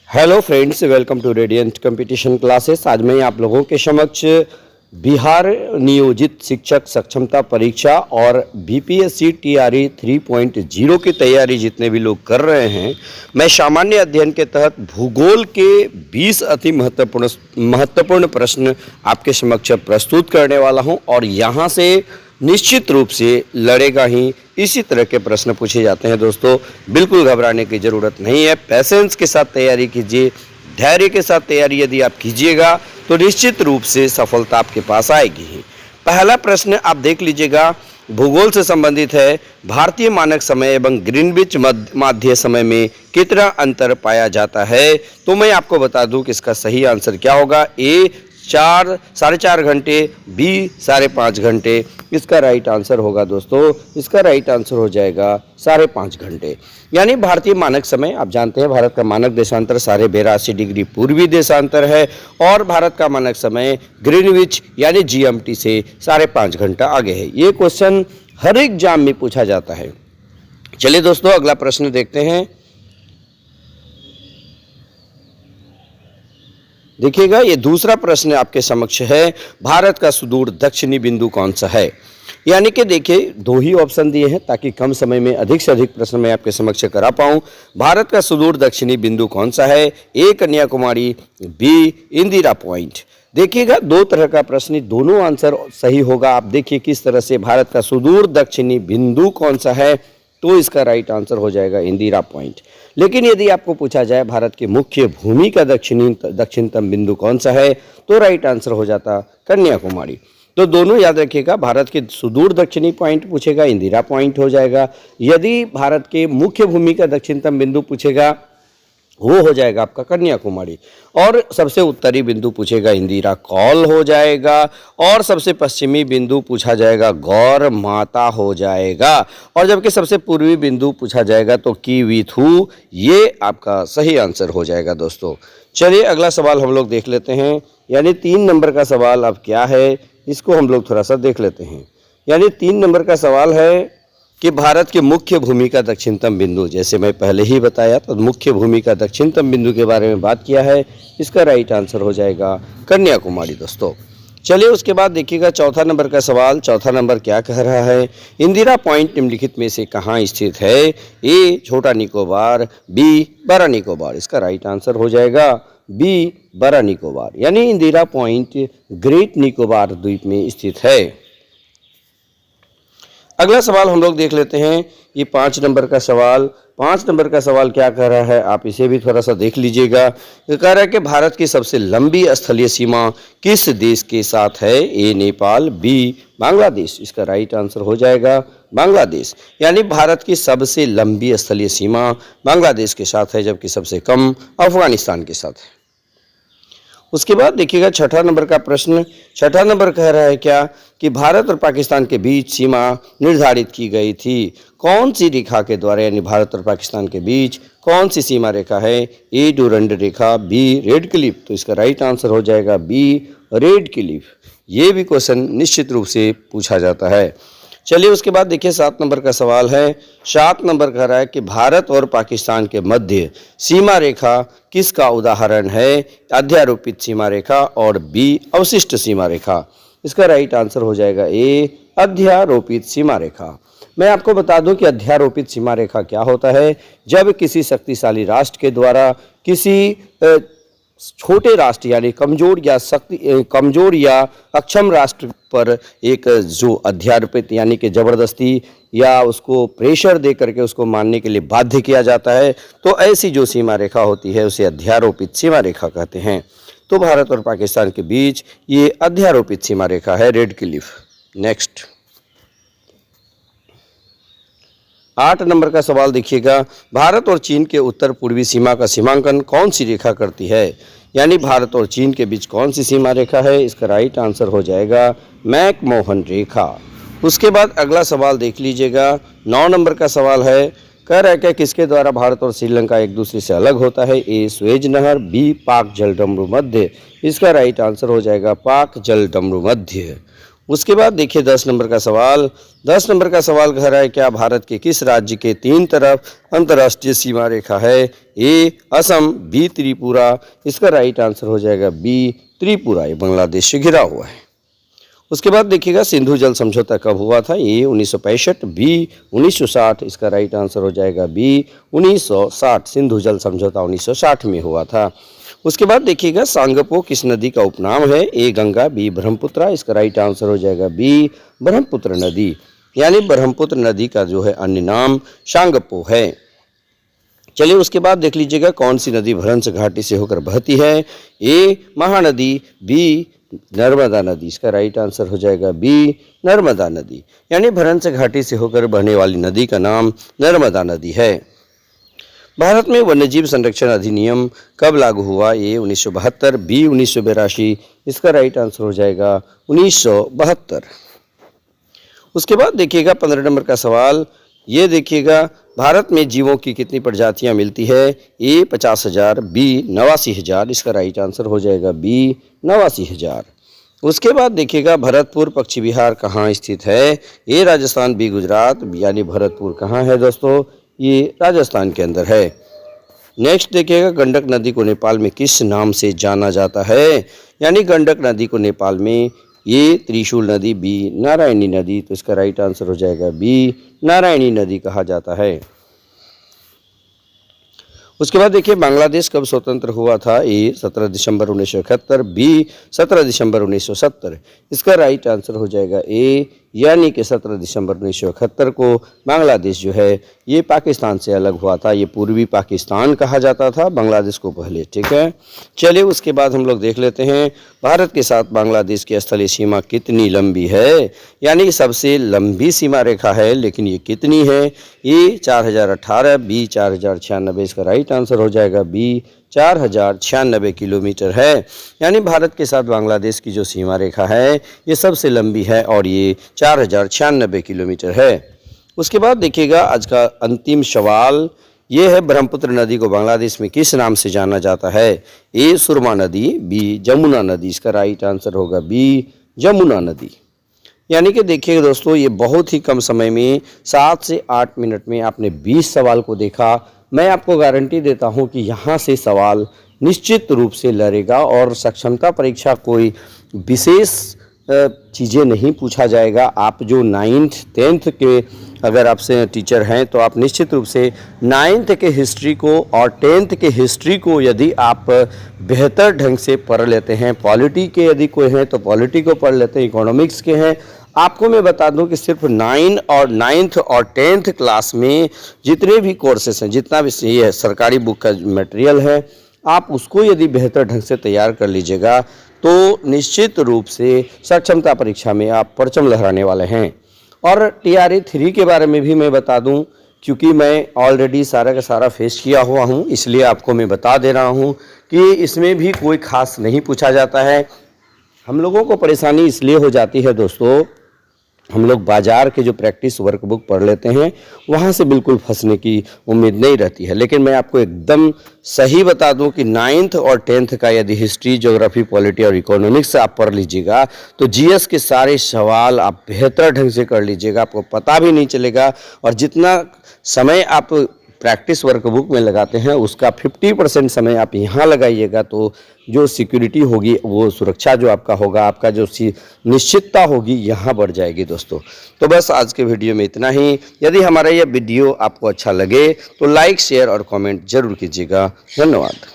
Hello friends, welcome to Radiant Competition Classes. आज मैं आप लोगों के समक्ष बिहार नियोजित शिक्षक सक्षमता परीक्षा और बीपीएससी टीआरई 3.0 की तैयारी जितने भी लोग कर रहे हैं, मैं सामान्य अध्ययन के तहत भूगोल के 20 अति महत्वपूर्ण प्रश्न आपके समक्ष प्रस्तुत करने वाला हूं और यहां से निश्चित रूप से लड़ेगा ही इसी तरह के प्रश्न पूछे जाते हैं। दोस्तों, बिल्कुल घबराने की ज़रूरत नहीं है। पैसेंस के साथ तैयारी कीजिए, धैर्य के साथ तैयारी यदि आप कीजिएगा तो निश्चित रूप से सफलता आपके पास आएगी ही। पहला प्रश्न आप देख लीजिएगा, भूगोल से संबंधित है। भारतीय मानक समय एवं ग्रीनविच माध्य समय में कितना अंतर पाया जाता है? तो मैं आपको बता दूं कि इसका सही आंसर क्या होगा। ए 4-4.5 घंटे, बी 5.5 घंटे। इसका राइट आंसर होगा दोस्तों, इसका राइट आंसर हो जाएगा 5.5 घंटे। यानी भारतीय मानक समय, आप जानते हैं भारत का मानक देशांतर 82.5 डिग्री पूर्वी देशांतर है और भारत का मानक समय ग्रीनविच यानी जीएमटी से 5.5 घंटा आगे है। ये क्वेश्चन हर एग्जाम में पूछा जाता है। चलिए दोस्तों, अगला प्रश्न देखते हैं। देखिएगा, ये दूसरा प्रश्न आपके समक्ष है। भारत का सुदूर दक्षिणी बिंदु कौन सा है? यानी कि देखिए, दो ही ऑप्शन दिए हैं ताकि कम समय में अधिक से अधिक प्रश्न मैं आपके समक्ष करा पाऊं। भारत का सुदूर दक्षिणी बिंदु कौन सा है? ए कन्याकुमारी, बी इंदिरा पॉइंट। देखिएगा, दो तरह का प्रश्न, दोनों आंसर सही होगा। आप देखिए किस तरह से, भारत का सुदूर दक्षिणी बिंदु कौन सा है, तो इसका राइट आंसर हो जाएगा इंदिरा पॉइंट। लेकिन यदि आपको पूछा जाए भारत की मुख्य भूमि का दक्षिणतम बिंदु कौन सा है, तो राइट आंसर हो जाता कन्याकुमारी। तो दोनों याद रखिएगा, भारत के सुदूर दक्षिणी पॉइंट पूछेगा इंदिरा पॉइंट हो जाएगा। यदि भारत के मुख्य भूमि का दक्षिणतम बिंदु पूछेगा, वो हो जाएगा आपका कन्याकुमारी। और सबसे उत्तरी बिंदु पूछेगा इंदिरा कॉल हो जाएगा। और सबसे पश्चिमी बिंदु पूछा जाएगा गौर माता हो जाएगा। और जबकि सबसे पूर्वी बिंदु पूछा जाएगा तो कीवीथू, ये आपका सही आंसर हो जाएगा दोस्तों। चलिए अगला सवाल हम लोग देख लेते हैं। यानी 3 नंबर का सवाल अब क्या है, इसको हम लोग थोड़ा सा देख लेते हैं। यानी 3 नंबर का सवाल है कि भारत के मुख्य भूमि का दक्षिणतम बिंदु, जैसे मैं पहले ही बताया तो मुख्य भूमि का दक्षिणतम बिंदु के बारे में बात किया है। इसका राइट आंसर हो जाएगा कन्याकुमारी दोस्तों। चलिए उसके बाद देखिएगा चौथा नंबर का सवाल। चौथा नंबर क्या कह रहा है? इंदिरा पॉइंट निम्नलिखित में से कहाँ स्थित है? ए छोटा निकोबार, बी बड़ा निकोबार। इसका राइट आंसर हो जाएगा बी बड़ा निकोबार। यानी इंदिरा पॉइंट ग्रेट निकोबार द्वीप में स्थित है। अगला सवाल हम लोग देख लेते हैं। ये 5 नंबर का सवाल। 5 नंबर का सवाल क्या कह रहा है, आप इसे भी थोड़ा सा देख लीजिएगा। ये कह रहा है कि भारत की सबसे लंबी स्थलीय सीमा किस देश के साथ है? ए नेपाल, बी बांग्लादेश। इसका राइट आंसर हो जाएगा बांग्लादेश। यानी भारत की सबसे लंबी स्थलीय सीमा बांग्लादेश के साथ है, जबकि सबसे कम अफगानिस्तान के साथ है। उसके बाद देखिएगा छठा नंबर का प्रश्न। छठा नंबर कह रहा है क्या कि भारत और पाकिस्तान के बीच सीमा निर्धारित की गई थी कौन सी रेखा के द्वारा? यानी भारत और पाकिस्तान के बीच कौन सी सीमा रेखा है? ए डूरंड रेखा, बी रेड क्लिफ। तो इसका राइट आंसर हो जाएगा बी रेड क्लिफ। ये भी क्वेश्चन निश्चित रूप से पूछा जाता है। चलिए उसके बाद देखिए 7 नंबर का सवाल है। 7 नंबर कह रहा है कि भारत और पाकिस्तान के मध्य सीमा रेखा किसका उदाहरण है? अध्यारोपित सीमा रेखा और बी अवशिष्ट सीमा रेखा। इसका राइट आंसर हो जाएगा ए अध्यारोपित सीमा रेखा। मैं आपको बता दूं कि अध्यारोपित सीमा रेखा क्या होता है। जब किसी शक्तिशाली राष्ट्र के द्वारा किसी छोटे राष्ट्र यानी कमजोर या अक्षम राष्ट्र पर एक जो अध्यारोपित यानी कि जबरदस्ती या उसको प्रेशर दे करके उसको मानने के लिए बाध्य किया जाता है, तो ऐसी जो सीमा रेखा होती है उसे अध्यारोपित सीमा रेखा कहते हैं। तो भारत और पाकिस्तान के बीच ये अध्यारोपित सीमा रेखा है रेड क्लिफ। नेक्स्ट 8 नंबर का सवाल देखिएगा। भारत और चीन के उत्तर पूर्वी सीमा का सीमांकन कौन सी रेखा करती है? यानी भारत और चीन के बीच कौन सी सीमा रेखा है? इसका राइट आंसर हो जाएगा मैकमोहन रेखा। उसके बाद अगला सवाल देख लीजिएगा। 9 नंबर का सवाल है। कह रहा है कि किसके द्वारा भारत और श्रीलंका एक दूसरे से अलग होता है? ए सुएज नहर, बी पाक जलडमरू मध्य। इसका राइट आंसर हो जाएगा पाक जलडमरू मध्य। उसके बाद देखिए 10 नंबर का सवाल। 10 नंबर का सवाल कह रहा है क्या भारत के किस राज्य के 3 तरफ अंतर्राष्ट्रीय सीमा रेखा है? ए असम, बी त्रिपुरा। इसका राइट आंसर हो जाएगा बी त्रिपुरा, ये बांग्लादेश से घिरा हुआ है। उसके बाद देखिएगा सिंधु जल समझौता कब हुआ था? ए 1965, बी 1960। इसका राइट आंसर हो जाएगा बी 1960। सिंधु जल समझौता 1960 में हुआ था। उसके बाद देखिएगा सांगपो किस नदी का उपनाम है? ए गंगा, बी ब्रह्मपुत्र। इसका राइट आंसर हो जाएगा बी ब्रह्मपुत्र नदी, यानी ब्रह्मपुत्र नदी का जो है अन्य नाम सांगपो है। चलिए उसके बाद देख लीजिएगा कौन सी नदी भ्रंश घाटी से होकर बहती है? ए महानदी, बी नर्मदा नदी। इसका राइट आंसर हो जाएगा बी नर्मदा नदी, यानी भ्रंश घाटी से होकर बहने वाली नदी का नाम नर्मदा नदी है। भारत में वन्यजीव संरक्षण अधिनियम कब लागू हुआ? ए 1972, बी 1982। इसका राइट आंसर हो जाएगा 1972। उसके बाद देखिएगा 15 नंबर का सवाल। ये देखिएगा भारत में जीवों की कितनी प्रजातियां मिलती है? ए 50,000, बी 89,000। इसका राइट आंसर हो जाएगा बी 89,000। उसके बाद देखिएगा भरतपुर पक्षी विहार कहाँ स्थित है? ए राजस्थान, बी गुजरात। यानी भरतपुर कहाँ है दोस्तों? ये राजस्थान के अंदर है। नेक्स्ट देखिएगा गंडक नदी को नेपाल में किस नाम से जाना जाता है? यानी गंडक नदी को नेपाल में ये त्रिशूल नदी, बी नारायणी नदी। तो इसका राइट आंसर हो जाएगा बी नारायणी नदी कहा जाता है। उसके बाद देखिए बांग्लादेश कब स्वतंत्र हुआ था? ए 17 दिसंबर 1971, बी 17 दिसंबर 1970। इसका राइट आंसर हो जाएगा ए, यानी कि 17 दिसंबर 1971 को बांग्लादेश जो है ये पाकिस्तान से अलग हुआ था। ये पूर्वी पाकिस्तान कहा जाता था बांग्लादेश को पहले, ठीक है। चलिए उसके बाद हम लोग देख लेते हैं भारत के साथ बांग्लादेश की स्थलीय सीमा कितनी लंबी है, यानी सबसे लंबी सीमा रेखा है, लेकिन ये कितनी है? ए 4018, बी 4096। इसका राइट आंसर हो जाएगा बी 4096 किलोमीटर है। यानी भारत के साथ बांग्लादेश की जो सीमा रेखा है ये सबसे लंबी है और ये 4096 किलोमीटर है। उसके बाद देखिएगा आज का अंतिम सवाल ये है ब्रह्मपुत्र नदी को बांग्लादेश में किस नाम से जाना जाता है? ए सुरमा नदी, बी जमुना नदी। इसका राइट आंसर होगा बी जमुना नदी। यानी कि देखिए दोस्तों ये बहुत ही कम समय में 7 से 8 मिनट में आपने 20 सवाल को देखा। मैं आपको गारंटी देता हूं कि यहाँ से सवाल निश्चित रूप से लड़ेगा और सक्षमता परीक्षा कोई विशेष चीज़ें नहीं पूछा जाएगा। आप जो 9th 10th के अगर आपसे टीचर हैं तो आप निश्चित रूप से 9th के हिस्ट्री को और 10th के हिस्ट्री को यदि आप बेहतर ढंग से पढ़ लेते हैं, पॉलिटी के यदि कोई हैं तो पॉलिटी को पढ़ लेते हैं, इकोनॉमिक्स के हैं। आपको मैं बता दूं कि सिर्फ 9th और 10th क्लास में जितने भी कोर्सेस हैं, जितना भी ये सरकारी बुक का मटेरियल है, आप उसको यदि बेहतर ढंग से तैयार कर लीजिएगा तो निश्चित रूप से सक्षमता परीक्षा में आप परचम लहराने वाले हैं। और TRA 3 के बारे में भी मैं बता दूं, क्योंकि मैं ऑलरेडी सारा का सारा फेस किया हुआ हूं, इसलिए आपको मैं बता दे रहा हूं कि इसमें भी कोई खास नहीं पूछा जाता है। हम लोगों को परेशानी इसलिए हो जाती है दोस्तों, हम लोग बाजार के जो प्रैक्टिस वर्कबुक पढ़ लेते हैं वहाँ से बिल्कुल फंसने की उम्मीद नहीं रहती है। लेकिन मैं आपको एकदम सही बता दूं कि 9th और 10th का यदि हिस्ट्री, ज्योग्राफी, पॉलिटी और इकोनॉमिक्स आप पढ़ लीजिएगा तो GS के सारे सवाल आप बेहतर ढंग से कर लीजिएगा, आपको पता भी नहीं चलेगा। और जितना समय आप प्रैक्टिस वर्कबुक में लगाते हैं उसका 50% समय आप यहाँ लगाइएगा तो जो सिक्योरिटी होगी, वो सुरक्षा जो आपका होगा, आपका जो निश्चितता होगी यहाँ बढ़ जाएगी दोस्तों। तो बस आज के वीडियो में इतना ही। यदि हमारा यह वीडियो आपको अच्छा लगे तो लाइक, शेयर और कमेंट जरूर कीजिएगा। धन्यवाद।